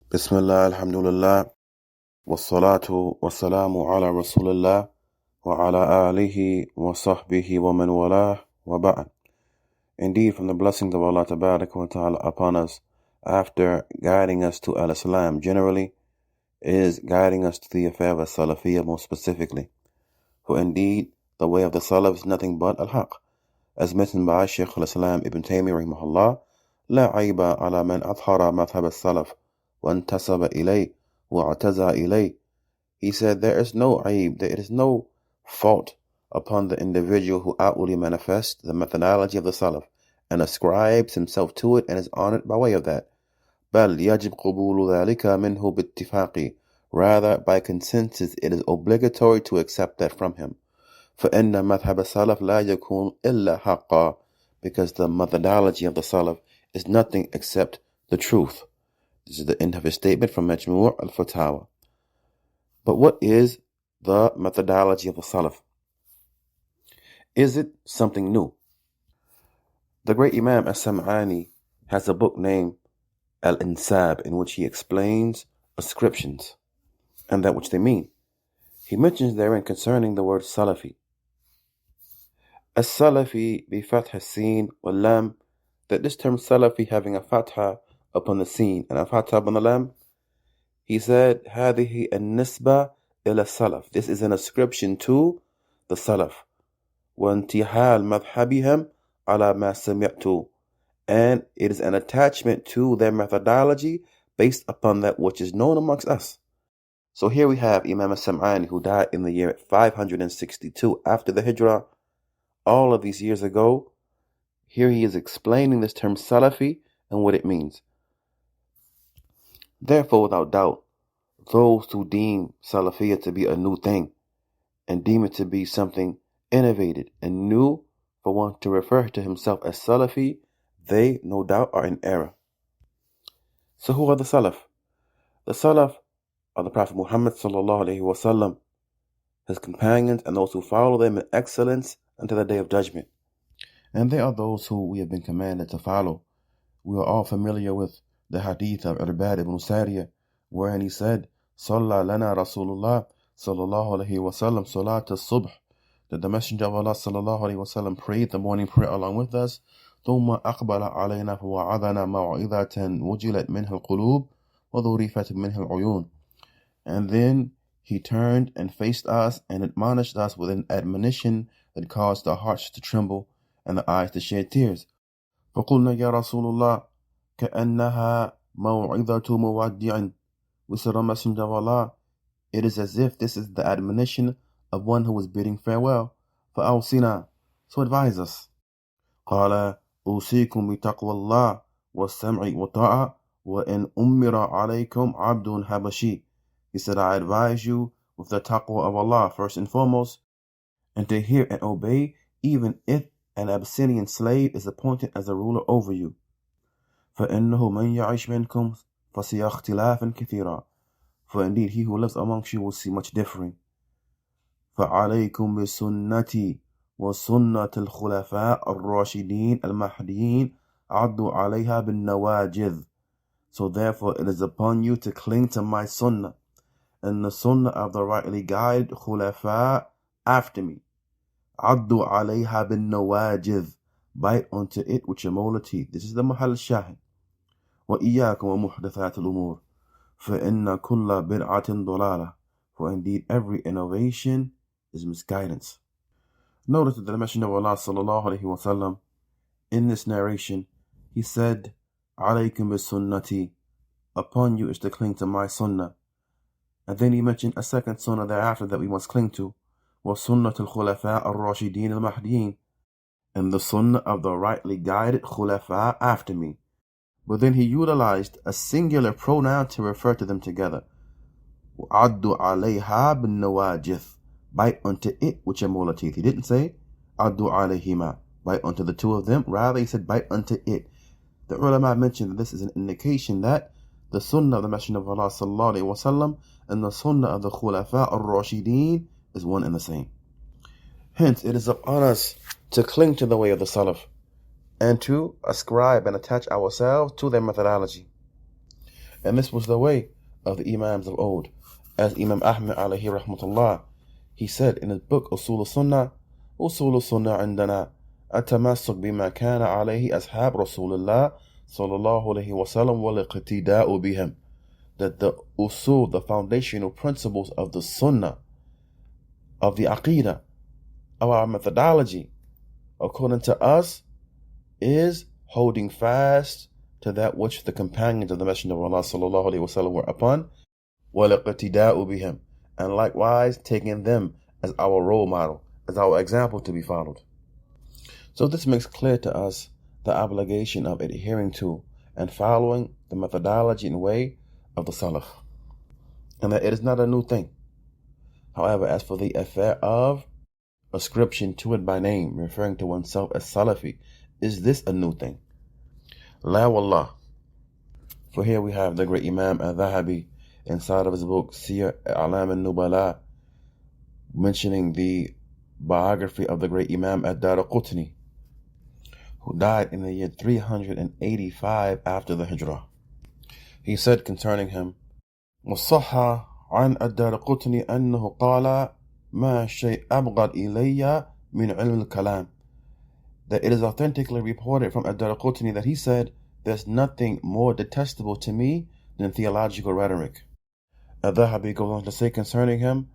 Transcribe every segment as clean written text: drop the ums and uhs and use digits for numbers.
Bismillah, alhamdulillah, wassalatu wassalamu ala rasulillah, wa ala alihi wa sahbihi wa man walah, wa ba'd. Indeed, from the blessings of Allah tabaraka wa ta'ala upon us, after guiding us to al-Islam generally, is guiding us to the affair of Salafiyyah more specifically. For indeed, the way of the Salaf is nothing but al-Haq. As mentioned by Shaykh al-Islam Ibn Taymiyyah rahimahullah, لا عيب على من أظهر مذهب السلف وانتسب إليه واعتزى إليه. He said there is no aib, there is no fault upon the individual who outwardly manifests the methodology of the Salaf and ascribes himself to it and is honored by way of that. بل يجب قبول ذلك منه باتفاق. Rather, by consensus, it is obligatory to accept that from him. فإن مذهب السلف لا يكون إلا حقا, because the methodology of the Salaf is nothing except the truth. This is the end of his statement from Majmu' al-Fatawa. But what is the methodology of the Salaf? Is it something new? The great Imam as-Sam'ani has a book named Al-Insab, in which he explains ascriptions and that which they mean. He mentions therein concerning the word Salafi. As-Salafi bi fath as-sin wal lam, that this term Salafi having a fatha upon the sin and a fatha upon the lam, he said, هذه النسبة إلى السلف. This is an ascription to the Salaf. وانتحال مذهبهم على ما سمعت. And it is an attachment to their methodology based upon that which is known amongst us. So here we have Imam as-Sam'ani, who died in the year 562 after the Hijrah. All of these years ago, here he is explaining this term Salafi and what it means. Therefore, without doubt, those who deem Salafiyyah to be a new thing and deem it to be something innovated and new for one to refer to himself as Salafi, they no doubt are in error. So who are the Salaf? The Salaf are the Prophet Muhammad sallallahu alaihi wasallam, his companions, and those who follow them in excellence until the day of judgment. And they are those who we have been commanded to follow. We are all familiar with the hadith of Irbad ibn Sariyah, wherein he said, Salla lana Rasulullah sallallahu alaihi wasallam salat al-subh, that the Messenger of Allah sallallahu alaihi wasallam prayed the morning prayer along with us. ثم أقبل علينا فوعظنا موعظة وجلت منها القلوب وذرفت منها العيون. And then he turned and faced us and admonished us with an admonition that caused the hearts to tremble and the eyes to shed tears. فقلنا يا رسول الله كأنها موعظة مودع. We said, O Messenger of Allah, it is as if this is the admonition of one who is bidding farewell. فأوصنا, so advise us. قال أوصيكم بتقوى الله والسمع والطاعة وإن أمر عليكم عبد حبشي. He said, I advise you with the taqwa of Allah first and foremost, and to hear and obey even if an Abyssinian slave is appointed as a ruler over you. فإنه من يعيش منكم فسيرى اختلافا كثيرا. For indeed he who lives amongst you will see much differing. فعليكم بسنتي وسنة الخلفاء الراشدين المهديين عضوا عليها بالنواجذ. So therefore it is upon you to cling to my sunnah and the sunnah of the rightly guided khulafa after me. عضوا عليها بالنواجذ, bite onto it with your molar teeth. This is the mahal shahid. وإياكم ومحدثات الأمور فإن كل بدعة ضلالة. For indeed every innovation is misguidance. Notice that the Messenger of Allah sallallahu alaihi wasallam, in this narration, he said, "Alaykum bis-sunnati," upon you is to cling to my sunnah. And then he mentioned a second sunnah thereafter that we must cling to, was sunnat al-khulafa al-rashidin al-mahdiyin, and the sunnah of the rightly guided khulafa after me. But then he utilized a singular pronoun to refer to them together. عَدُّ عَلَيْهَا بِالنَّوَاجِذ, bite unto it with your molar teeth. He didn't say عَدُّ عَلَيْهِمَا, bite unto the two of them. Rather, he said bite unto it. The ulama mentioned that this is an indication that the sunnah of the Messenger of Allah sallallahu alaihi wasallam and the sunnah of the khulafa ar-rashideen is one and the same. Hence, it is upon us to cling to the way of the Salaf and to ascribe and attach ourselves to their methodology. And this was the way of the Imams of old. As Imam Ahmed alayhi rahmatullah, he said in his book أصول السنة عندنا التمسك بما كان عليه أصحاب رسول الله صلى الله عليه وسلم والاقتداء بهم. That the usul, the foundational principles of the sunnah, of the aqidah, of our methodology, according to us, is holding fast to that which the companions of the Messenger of Allah sallallahu alaihi wasallam were upon, وَلَقَتِدَاءُ بِهِمْ, and likewise taking them as our role model, as our example to be followed. So this makes clear to us the obligation of adhering to and following the methodology and way of the Salaf, and that it is not a new thing. However, as for the affair of ascription to it by name, referring to oneself as Salafi, is this a new thing? La wallah. For here we have the great Imam al-Dhahabi inside of his book Siyar A'lam al-Nubala, mentioning the biography of the great Imam ad-Daraqutni, who died in the year 385 after the Hijrah. He said concerning him, وَالصَّحَّ عَنْ الدَّارَقُطْنِ أَنَّهُ قَالَ مَا شَيْءٍ أَبْغَضَ إِلَيَّ مِنْ عِلْمِ الْكَلَامِ. That it is authentically reported from ad-Daraqutni that he said, there's nothing more detestable to me than theological rhetoric. Al-Dhahabi goes on to say concerning him,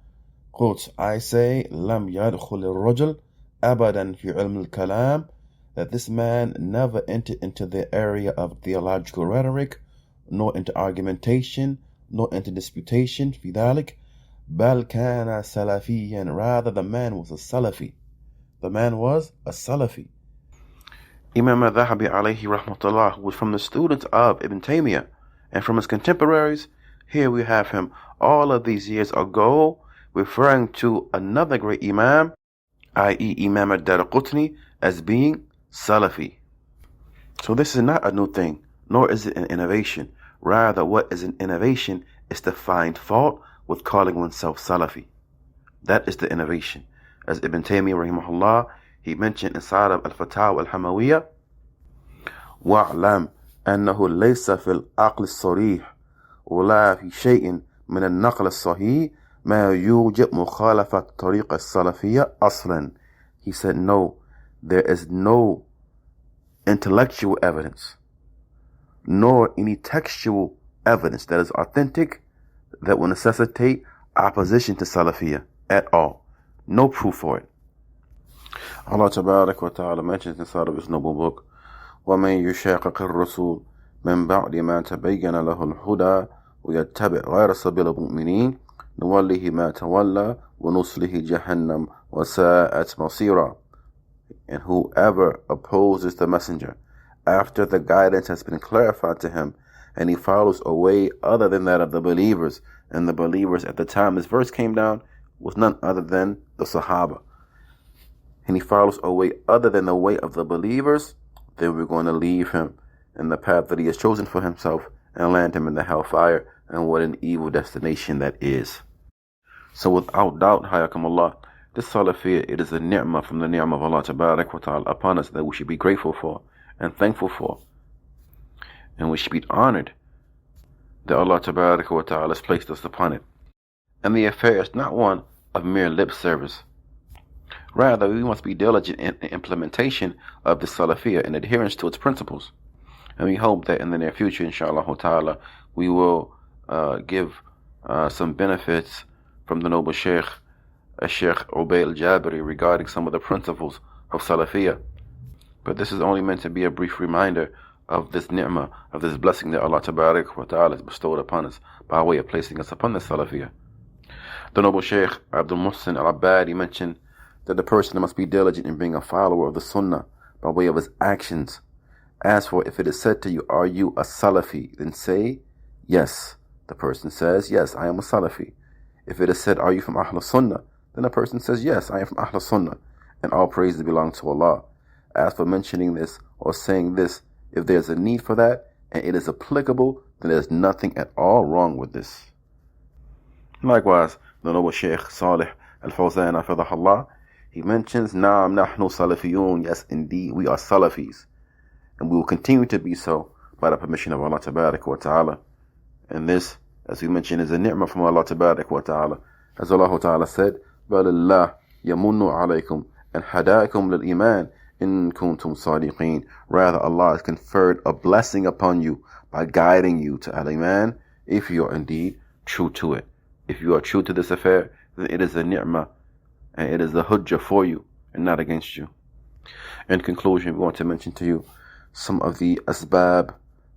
quotes, I say, لَمْ يَدْخُلِ الرَّجُلِ أَبَدًا فِي عِلْمِ الْكَلَامِ, that this man never entered into the area of theological rhetoric, nor into argumentation, nor into disputation, في ذلك, بل كان سلفيا, rather the man was a Salafi. The man was a Salafi. Imam al-Dhahabi alayhi rahmatullah was from the students of Ibn Taymiyyah, and from his contemporaries, here we have him all of these years ago referring to another great Imam, i.e. Imam ad-Daraqutni, as being Salafi. So this is not a new thing, nor is it an innovation. Rather, what is an innovation is to find fault with calling oneself Salafi. That is the innovation. As Ibn Taymiyyah rahimahullah, he mentioned inside of Al-Fatawa Al-Hamawiyah, وَاعْلَمْ أَنَّهُ لَيْسَ فِي الْعَقْلِ الصَّرِيحِ وَلَا فِي شَيْءٍ مِنَ النَّقْلِ الصَّحِيحِ مَا يُوجِبْ مُخَالَفَةَ طَرِيقَ السَّلَفِيَّةِ أَصْلًا. He said, no, there is no intellectual evidence, nor any textual evidence that is authentic that will necessitate opposition to Salafiyyah at all. No proof for it. Allah Tabarak wa Ta'ala mentions inside of his noble book, وَمَنْ يُشَاقِقِ الرَّسُولِ مِنْ بَعْدِ مَا تَبَيَّنَ لَهُ الْهُدَى وَيَتَّبِعْ غَيْرَ سَبِيلِ الْمُؤْمِنِينَ نُوَلِّهِ مَا تَوَلَّى وَنُصْلِهِ جَهَنَّمَ وَسَاءَتْ مَصِيرًا. And whoever opposes the messenger after the guidance has been clarified to him, and he follows a way other than that of the believers, and the believers at the time this verse came down was none other than the Sahaba, and he follows a way other than the way of the believers, then we're going to leave him in the path that he has chosen for himself and land him in the hellfire, and what an evil destination that is. So without doubt, hayakumullah, this Salafiyyah, it is a ni'mah from the ni'mah of Allah Tabarak wa Ta'ala upon us that we should be grateful for and thankful for, and we should be honored that Allah Tabarak wa Ta'ala has placed us upon it. And the affair is not one of mere lip service. Rather, we must be diligent in the implementation of the Salafiyyah and adherence to its principles. And we hope that in the near future, inshallah ta'ala, we will give some benefits from the noble Sheikh Ubayd al-Jabiri regarding some of the principles of Salafiyyah. But this is only meant to be a brief reminder of this ni'mah, of this blessing that Allah Tabarak wa Ta'ala has bestowed upon us by way of placing us upon the Salafiyyah. The noble Sheikh Abdul Muhsin al-Abbadi mentioned that the person must be diligent in being a follower of the Sunnah by way of his actions. As for if it is said to you, are you a Salafi? Then say, yes. The person says, yes, I am a Salafi. If it is said, are you from Ahl Sunnah? Then the person says, yes, I am from Ahl Sunnah. And all praises belong to Allah. As for mentioning this or saying this, if there is a need for that and it is applicable, then there is nothing at all wrong with this. Likewise, the noble Sheikh Salih al-Fawzan hafidhahullah, he mentions, Naam nahnu Salafiyun, yes indeed we are Salafis, and we will continue to be so by the permission of Allah Tabarak wa Ta'ala. And this, as we mentioned, is a ni'mah from Allah Tabarak wa Ta'ala. As Allah Ta'ala said, بَلِ اللَّهِ يَمُنُّ عَلَيْكُمْ أَنْ هَدَاكُمْ لِلْإِيمَانِ إِن كُنْتُمْ صَادِقِينَ. Rather, Allah has conferred a blessing upon you by guiding you to Al-Iman if you are indeed true to it. If you are true to this affair, then it is a ni'mah and it is a hujjah for you and not against you. In conclusion, we want to mention to you some of the asbab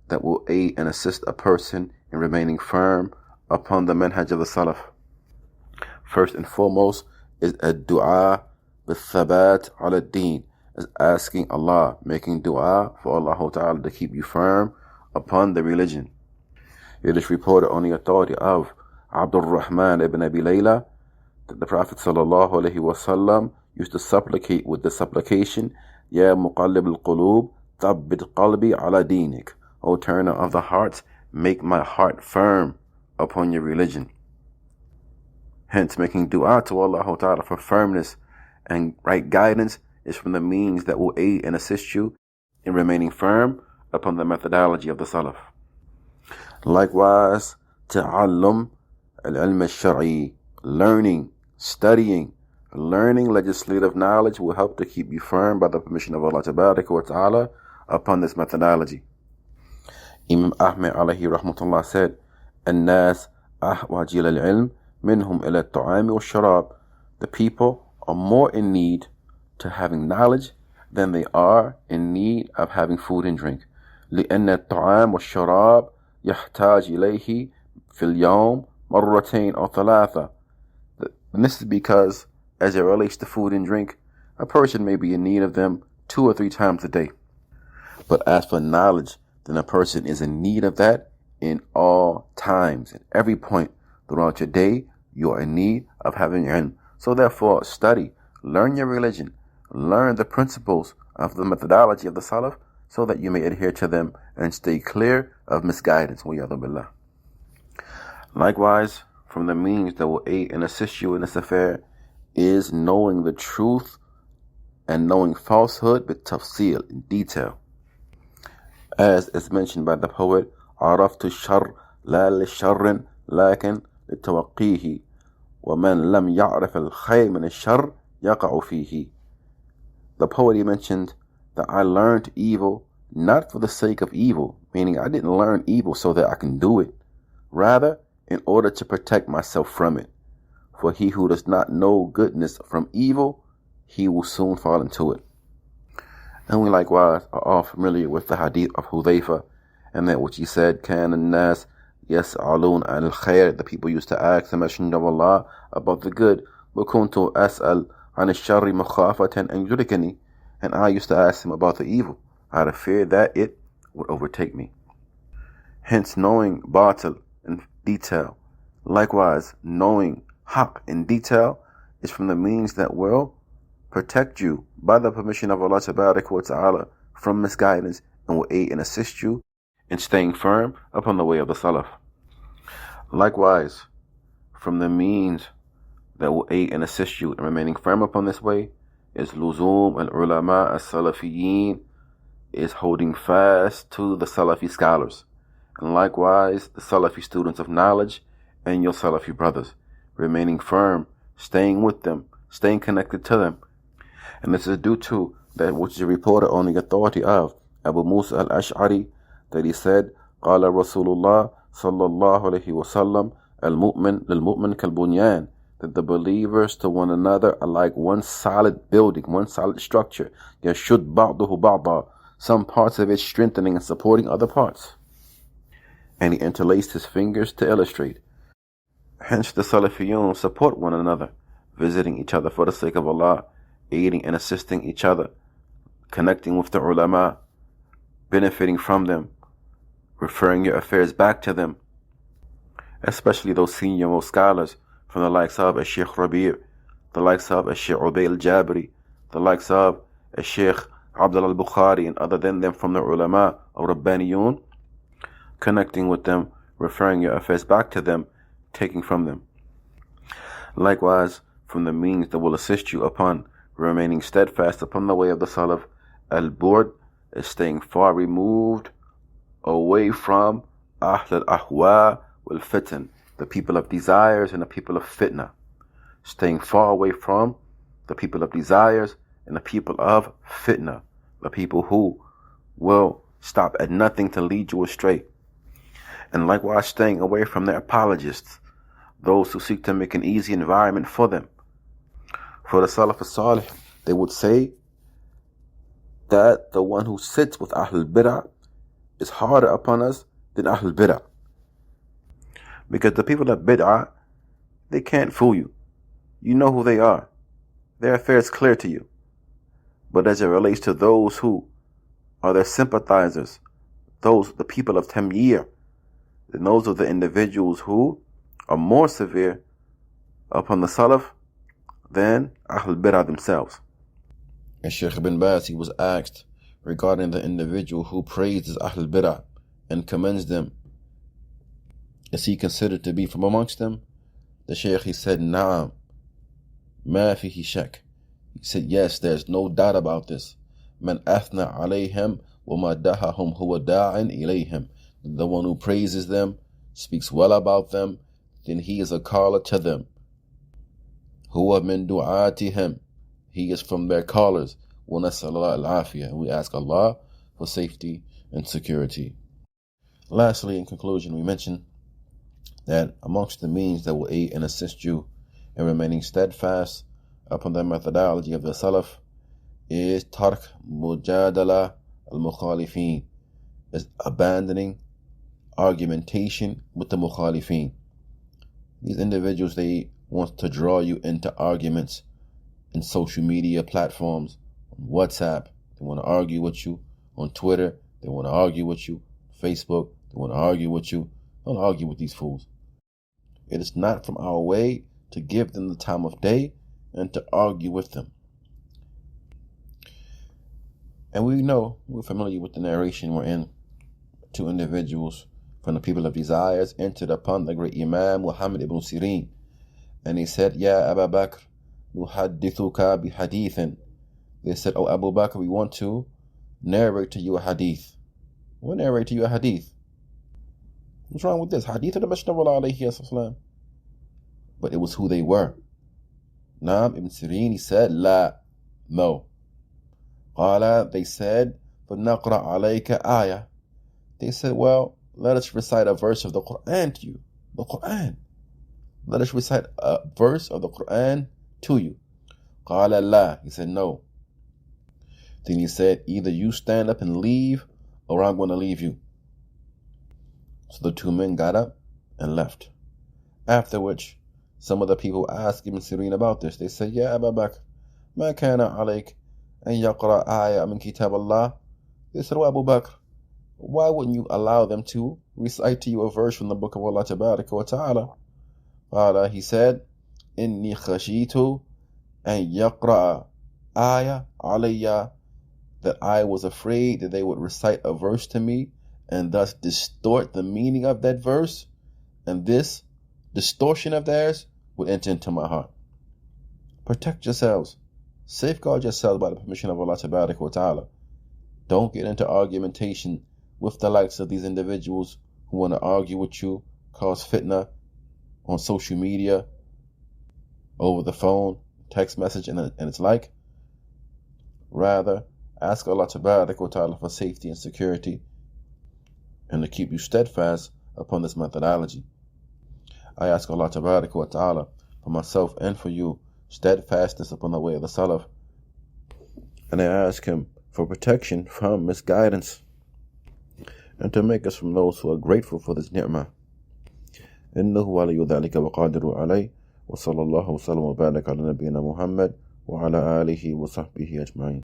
that will aid and assist a person in remaining firm upon the manhaj of the Salaf. First and foremost is a dua بالثبات على الدين, is asking Allah, making dua for Allah Ta'ala to keep you firm upon the religion. It is reported on the authority of Abdul Rahman ibn Abi Layla that the Prophet ﷺ used to supplicate with the supplication, Ya muqallib al-qulub, thabbit qalbi ala dinik. O turner of the hearts, make my heart firm upon your religion. Hence, making dua to Allah Ta'ala for firmness and right guidance is from the means that will aid and assist you in remaining firm upon the methodology of the Salaf. Likewise, ta'allum al-ilm al-shar'i, learning, studying, learning legislative knowledge will help to keep you firm by the permission of Allah Ta'ala upon this methodology. Imam Ahmed alayhi rahmatullah said, الناس أحوج إلى العلم منهم إلى الطعام والشراب. The people are more in need to having knowledge than they are in need of having food and drink. لأن الطعام والشراب يحتاج إليه في اليوم مرتين أو ثلاثة. And this is because, as it relates to food and drink, a person may be in need of them 2 or 3 times a day. But as for knowledge, then a person is in need of that in all times. At every point throughout your day, you are in need of having ilm. So therefore, study, learn your religion, learn the principles of the methodology of the Salaf so that you may adhere to them and stay clear of misguidance. Likewise, from the means that will aid and assist you in this affair is knowing the truth and knowing falsehood with tafsil, in detail. As is mentioned by the poet, عرفت الشر لا للشر لكن لتوقيه ومن لم يعرف الخير من الشر يقع فيه. The poet, he mentioned that I learned evil not for the sake of evil, meaning I didn't learn evil so that I can do it, rather in order to protect myself from it. For he who does not know goodness from evil, he will soon fall into it. And we likewise are all familiar with the hadith of Hudhayfa, and that which he said, كان الناس يسألون عن الخير, the people used to ask the Messenger of Allah about the good, وكنت أسأل عن الشر مخافة أن يدركني, and I used to ask him about the evil out of fear that it would overtake me. Hence, knowing batil in detail, likewise knowing haqq in detail, is from the means that will protect you by the permission of Allah Ta'ala from misguidance and will aid and assist you in staying firm upon the way of the Salaf. Likewise, from the means that will aid and assist you in remaining firm upon this way is luzum al-ulama as-salafiyyin, is holding fast to the Salafi scholars, and likewise the Salafi students of knowledge and your Salafi brothers, remaining firm, staying with them, staying connected to them. And this is due to that which is reported on the authority of Abu Musa al-Ash'ari, that he said, قال رسول الله صلى الله عليه وسلم المؤمن للمؤمن كالبنيان, that the believers to one another are like one solid building, one solid structure. يشد بعضه بعضا, some parts of it strengthening and supporting other parts. And he interlaced his fingers to illustrate. Hence the Salafiyyun support one another, visiting each other for the sake of Allah, aiding and assisting each other, connecting with the ulama, benefiting from them, referring your affairs back to them, especially those senior most scholars from the likes of Sheikh Rabi', the likes of Sheikh Ubayy al-Jabri, the likes of Sheikh Abdullah al-Bukhari, and other than them from the ulama or Rabbaniyun, connecting with them, referring your affairs back to them, taking from them. Likewise, from the means that will assist you upon remaining steadfast upon the way of the Salaf, al-Burd is staying far removed away from أهل الأهواء والفتن, the people of desires and the people of fitna. Staying far away from the people of desires and the people of fitna, the people who will stop at nothing to lead you astray. And likewise, staying away from their apologists, those who seek to make an easy environment for them. For the Salaf as-Salih, they would say that the one who sits with Ahlul Bid'ah is harder upon us than Ahlul Bid'ah. Because the people of Bid'ah, they can't fool you. You know who they are. Their affair is clear to you. But as it relates to those who are their sympathizers, the people of Tamyir, then those are the individuals who are more severe upon the Salaf than Ahlul Bid'ah themselves. And Shaykh ibn Baz, he was asked regarding the individual who praises Ahlul Bid'ah and commends them, is he considered to be from amongst them? The Shaykh, he said, Na'am, ma fihi shak. He said, yes, there's no doubt about this. Man athna alayhim wa madahahum huwa da'in ilayhim. The one who praises them, speaks well about them, then he is a caller to them. Huwa min du'atihim. He is from their callers. Wa nas'alullah al-afiyah. We ask Allah for safety and security. Lastly, in conclusion, we mention that amongst the means that will aid and assist you in remaining steadfast upon the methodology of the Salaf is tark mujadala al-mukhalifin, is abandoning argumentation with the mukhalifin. These individuals, they want to draw you into arguments in social media platforms, on WhatsApp. They want to argue with you on Twitter. They want to argue with you on Facebook. They want to argue with you. Don't argue with these fools. It is not from our way to give them the time of day and to argue with them. And we're familiar with the narration wherein two individuals from the people of desires entered upon the great Imam Muhammad ibn Sirin, and he said, Ya Abu Bakr, nuhaddithuka bihadithin. They said, Oh Abu Bakr, we want to narrate to you a hadith. We'll narrate to you a hadith. What's wrong with this? Hadith of the Messenger of Allah alayhi wasallam. But it was who they were. Naam ibn Sirin, he said, La, no. Qala, they said, فَنَقْرَأَ عَلَيْكَ آيَةً. They said, well, let us recite a verse of the Quran to you. The Quran. Let us recite a verse of the Quran to you. Qala la. He said, no. Then he said, either you stand up and leave, or I'm going to leave you. So the two men got up and left. After which, some of the people asked Ibn Sirin about this. They said, Ya Abu Bakr, ma kana alayk an yaqra ayah min kitab Allah. They said, well, Abu Bakr, why wouldn't you allow them to recite to you a verse from the book of Allah Tabaraka wa Ta'ala? Qala, he said, Inni khashitu an yaqra ayah alayya, that I was afraid that they would recite a verse to me and thus distort the meaning of that verse, and this distortion of theirs would enter into my heart. Protect yourselves. Safeguard yourselves by the permission of Allah Tabaraka wa Ta'ala. Don't get into argumentation with the likes of these individuals who want to argue with you, cause fitna on social media, over the phone, text message, and its like. Rather, ask Allah Tabaraka wa Ta'ala for safety and security, and to keep you steadfast upon this methodology. I ask Allah Tabaraka wa Ta'ala for myself and for you steadfastness upon the way of the Salaf, and I ask Him for protection from misguidance, and to make us from those who are grateful for this ni'mah. إنه ولي ذلك وقادر عليه وصلى الله وسلم وبارك على نبينا محمد وعلى آله وصحبه أجمعين.